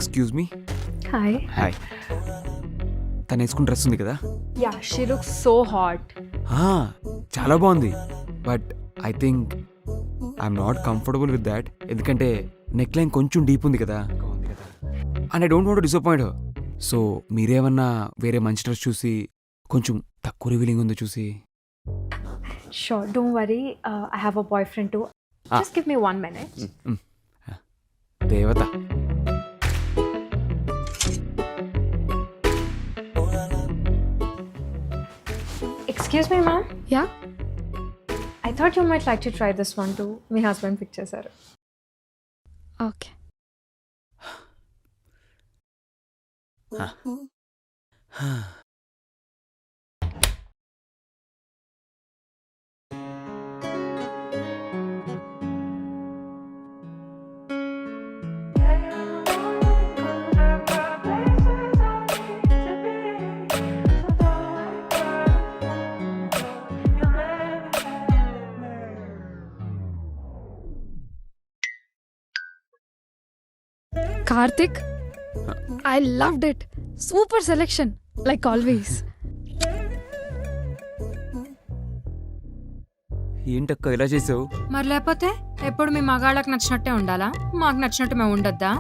Excuse me. Hi. Hi. తను వేసుకున్న dress ఉంది కదా, yeah she looks so hot. చాలా బాగుంది. But I think I'm not comfortable with that. ఎందుకంటే నెక్ లైన్ కొంచెం డీప్ ఉంది కదా, and I don't want disappoint. So మీరేమన్నా వేరే మంచి డ్రెస్ చూసి కొంచెం తక్కువ రివీలింగ్ ఉందో చూసి. Sure, don't worry, I have a boy friend to. Just give me 1 minute. దేవత. Excuse me, ma'am. Yeah? I thought you might like to try this one too. My husband pictures are. Okay. Karthik, I loved it. Super selection, like always. ఏంటక్క ఇలా చేసావు? మరి లేకపోతే ఎప్పుడు మీ మగాళ్ళకి నచ్చినట్టే ఉండాలా? మాకు నచ్చినట్టు మేము ఉండొద్దా?